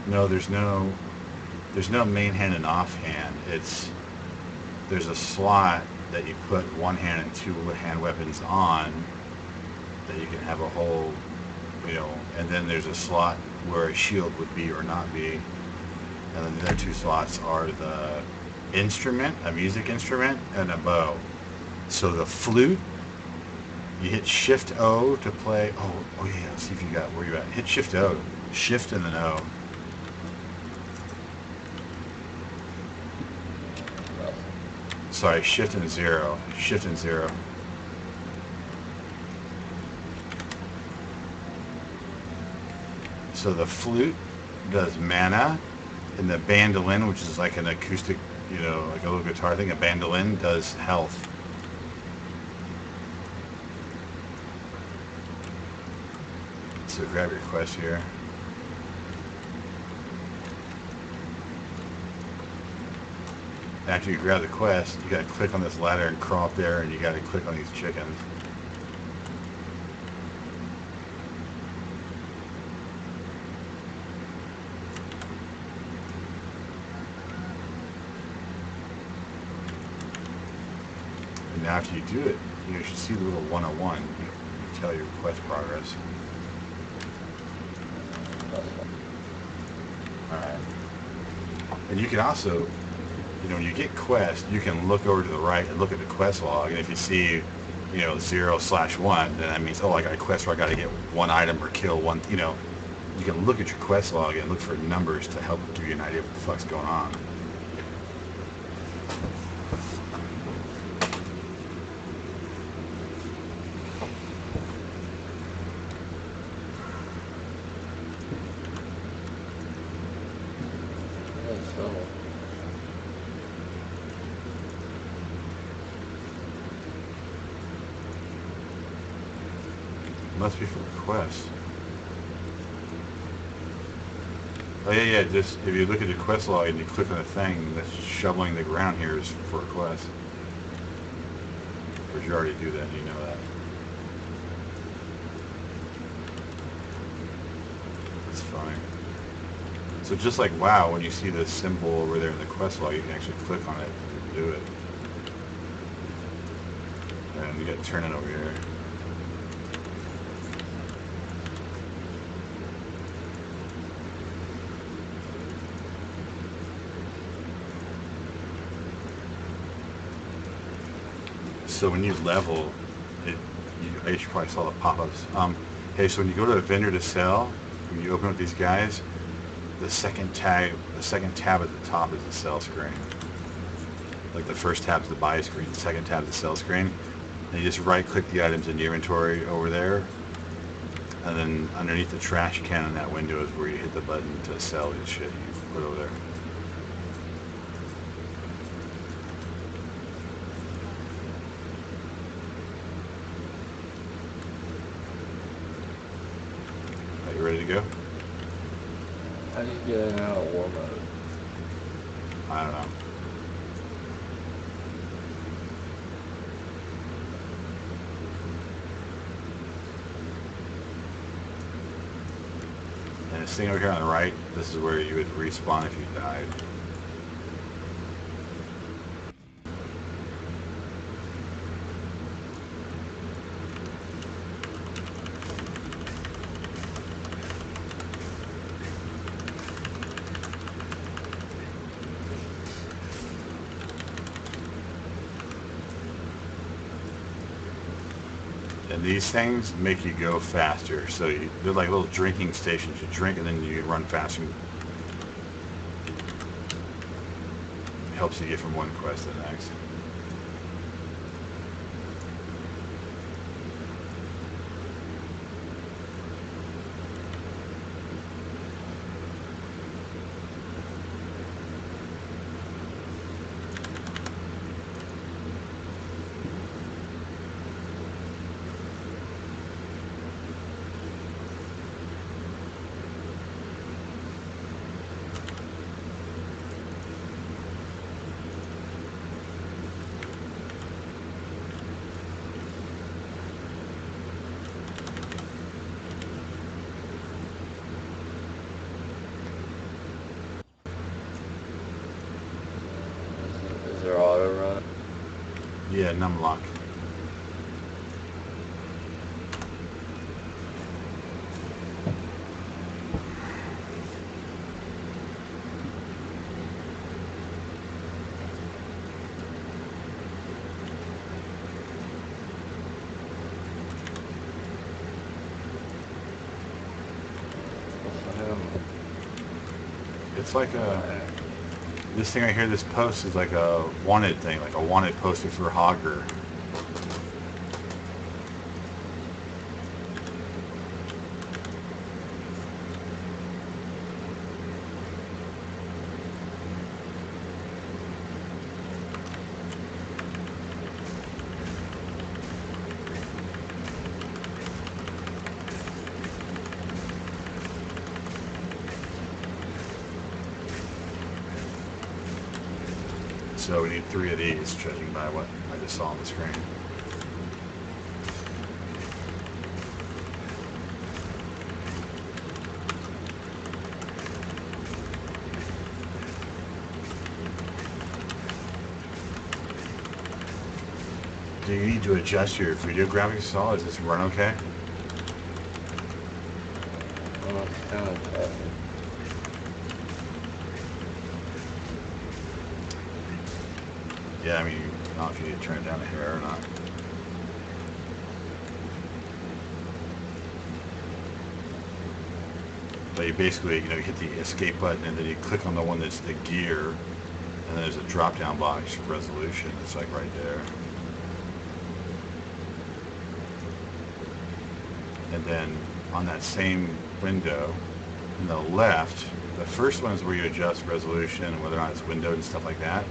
No, there's no main hand and offhand. There's a slot that you put one hand and two hand weapons on that you can have a whole, and then there's a slot where a shield would be or not be, and then the other two slots are the instrument, a music instrument, and a bow. So the flute, you hit Shift O to play. Oh yeah. Let's see if you got where you at. Hit Shift O, Shift and then O. Sorry, Shift and zero, Shift and zero. So the flute does mana, and the bandolin, which is like an acoustic, like a little guitar thing, a bandolin does health. So grab your quest here. After you grab the quest, you gotta click on this ladder and crawl up there, and you gotta click on these chickens. And now after you do it, you should see the little 101. You tell your quest progress. Alright. And you can also, when you get quest, you can look over to the right and look at the quest log, and if you see, 0/1, then that means, I got a quest where I got to get one item or kill one, you can look at your quest log and look for numbers to help give you an idea of what the fuck's going on. Must be for the quest. Oh yeah. Just if you look at the quest log and you click on the thing that's shoveling the ground here is for a quest. Because you already do that, you know that. It's fine. So just like WoW, when you see the symbol over there in the quest log, you can actually click on it and do it. And you got to turn it over here. So when you level, you probably saw the pop-ups. Hey, so when you go to a vendor to sell, when you open up these guys, the second tab at the top is the sell screen. Like the first tab is the buy screen, the second tab is the sell screen. And you just right-click the items in your inventory over there, and then underneath the trash can in that window is where you hit the button to sell the shit you put over there. Are you ready to go? How do you get out of war mode? I don't know. And this thing over here on the right, this is where you would respawn if you died. And these things make you go faster. So they're like little drinking stations. You drink and then you run faster. It helps you get from one quest to the next. Yeah, numlock. It's like this thing right here, this post is like a wanted thing, like a wanted poster for Hogger. So we need 3 of these, judging by what I just saw on the screen. Do you need to adjust your video graphics at all? Does this run okay? Well, it's kind of tough. Yeah, I mean, I don't know if you need to turn it down a hair or not. But you basically, you hit the escape button and then you click on the one that's the gear, and then there's a drop-down box for resolution. It's like right there. And then on that same window, on the left, the first one is where you adjust resolution and whether or not it's windowed and stuff like that.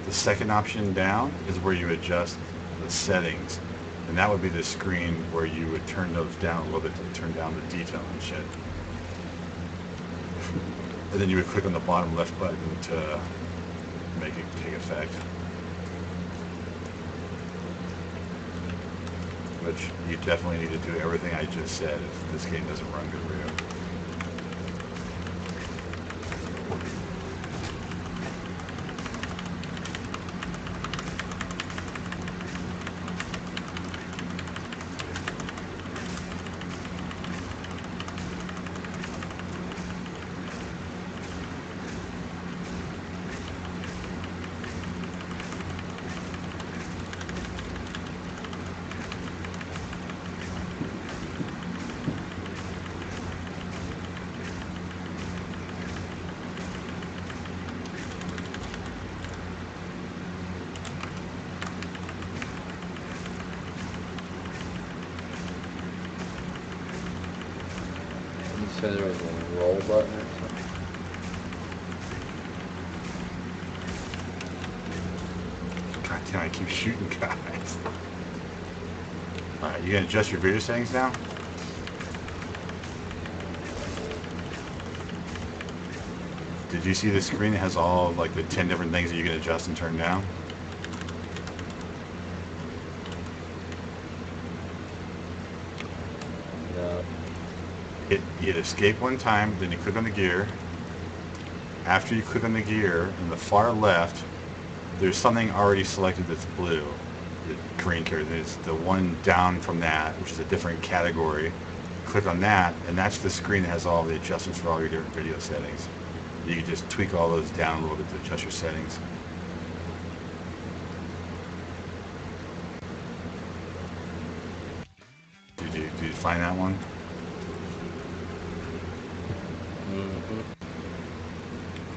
The second option down is where you adjust the settings, and that would be the screen where you would turn those down a little bit to turn down the detail and shit. And then you would click on the bottom left button to make it take effect. Which you definitely need to do everything I just said if this game doesn't run good for you. You said there was a roll button or something? God damn, I keep shooting guys. Alright, you gonna adjust your video settings now? Did you see the screen that has all of, like, the 10 different things that you can adjust and turn down? No. You hit escape one time, then you click on the gear. After you click on the gear, in the far left, there's something already selected that's blue. The green character. It's the one down from that, which is a different category. Click on that, and that's the screen that has all the adjustments for all your different video settings. You can just tweak all those down a little bit to adjust your settings. Did you find that one? Mm-hmm.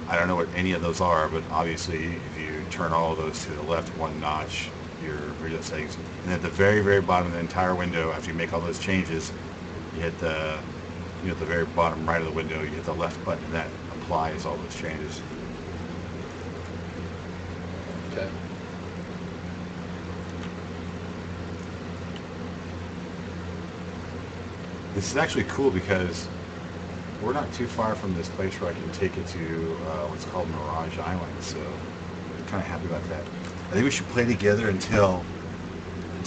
I don't know what any of those are, but obviously if you turn all of those to the left one notch, your video settings, and at the very, very bottom of the entire window, after you make all those changes, you hit the, at the very bottom right of the window, you hit the left button, and that applies all those changes. Okay. This is actually cool because we're not too far from this place where I can take it to what's called Mirage Island, so I'm kind of happy about that. I think we should play together until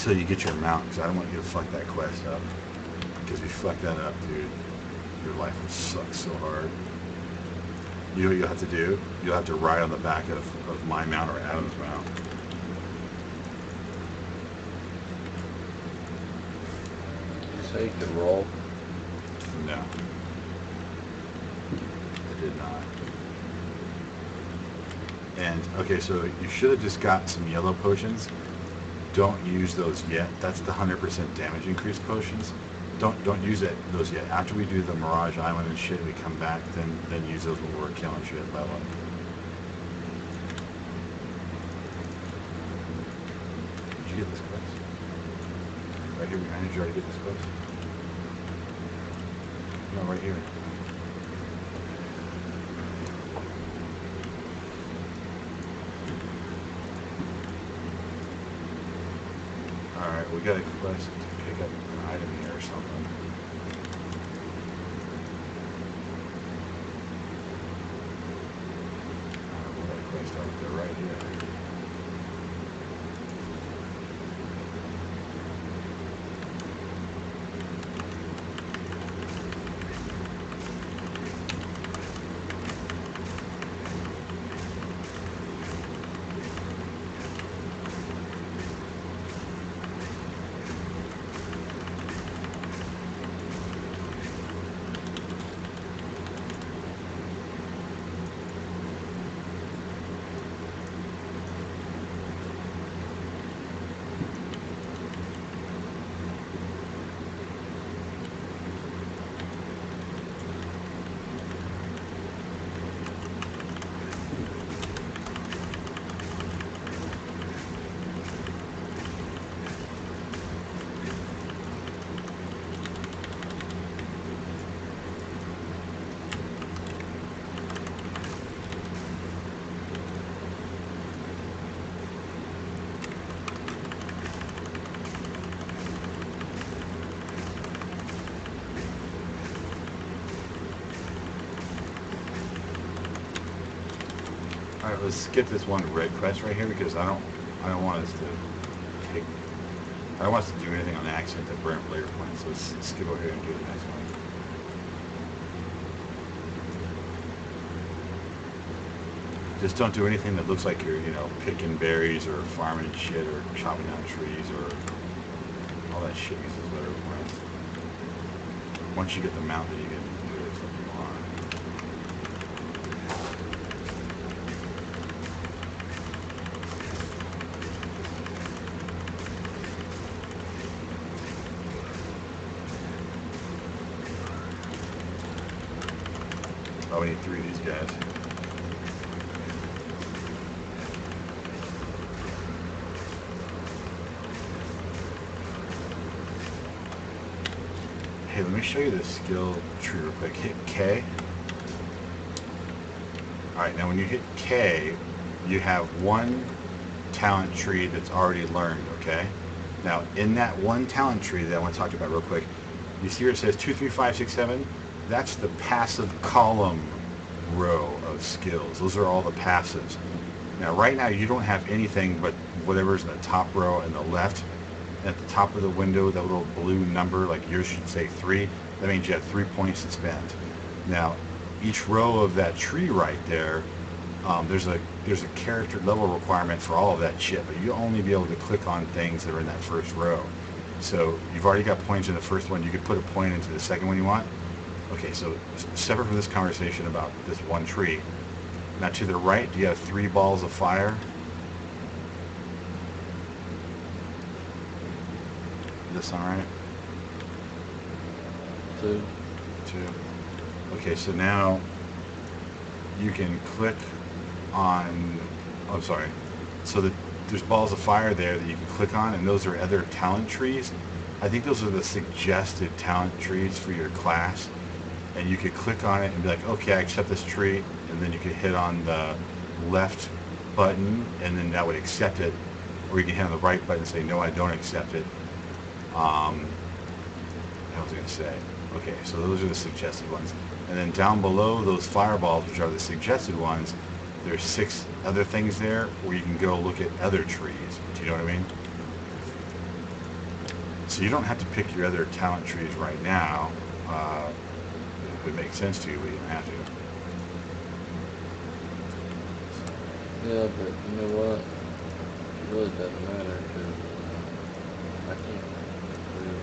you get your mount, because I don't want you to fuck that quest up. Because if you fuck that up, dude, your life will suck so hard. You know what you'll have to do? You'll have to ride on the back of my mount or Adam's mount. say you could roll? No. It did not. And, okay, so you should have just got some yellow potions. Don't use those yet. That's the 100% damage increase potions. Don't use those yet. After we do the Mirage Island and shit, we come back, then use those when we're killing shit at level. Did you get this quest? Right here behind you, did you already get this quest? No, right here. Alright, we got a quest to pick up an item here or something. We got a quest out there right here. Alright, let's skip this one red quest right here because I don't want us to take, I don't want us to do anything on accident that burn player points. So let's skip over here and do the next one. Just don't do anything that looks like you're, picking berries or farming shit or chopping down trees or all that shit uses whatever points. Once you get the mount, then you can do it if you want. Oh, we need 3 of these guys. Hey, let me show you the skill tree real quick. Hit K. Alright, now when you hit K, you have one talent tree that's already learned, okay? Now, in that one talent tree that I want to talk about real quick, you see where it says 2, 3, 5, 6, 7? That's the passive column row of skills. Those are all the passives. Now, right now, you don't have anything but whatever's in the top row and the left. At the top of the window, that little blue number, like yours should say 3. That means you have 3 points to spend. Now, each row of that tree right there, there's a character level requirement for all of that shit, but you'll only be able to click on things that are in that first row. So you've already got points in the first one. You could put a point into the second one you want. Okay, so separate from this conversation about this one tree. Now to the right, do you have 3 balls of fire? This all right? 2. 2. Okay, so now you can click on, I'm sorry. So there's balls of fire there that you can click on, and those are other talent trees. I think those are the suggested talent trees for your class. And you could click on it and be like, okay, I accept this tree, and then you could hit on the left button, and then that would accept it. Or you can hit on the right button and say, no, I don't accept it. I was going to say, okay, so those are the suggested ones. And then down below those fireballs, which are the suggested ones, there's 6 other things there where you can go look at other trees. Do you know what I mean? So you don't have to pick your other talent trees right now. It would make sense to you, but you don't have to. Yeah, but you know what? It really doesn't matter because I can't really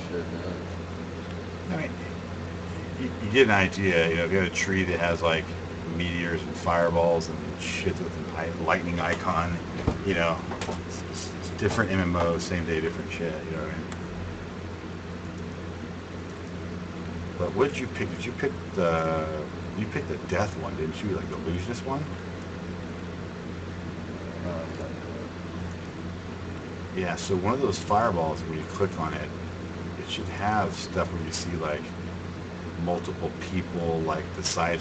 shit done. you get an idea. You know, if you have a tree that has like meteors and fireballs and shit with an lightning icon, you know, it's different MMO, same day, different shit. You know what I mean? But what did you pick? Did you pick the? You picked the death one, didn't you? Like the illusionist one? Yeah. So one of those fireballs, when you click on it, it should have stuff where you see like multiple people, like the size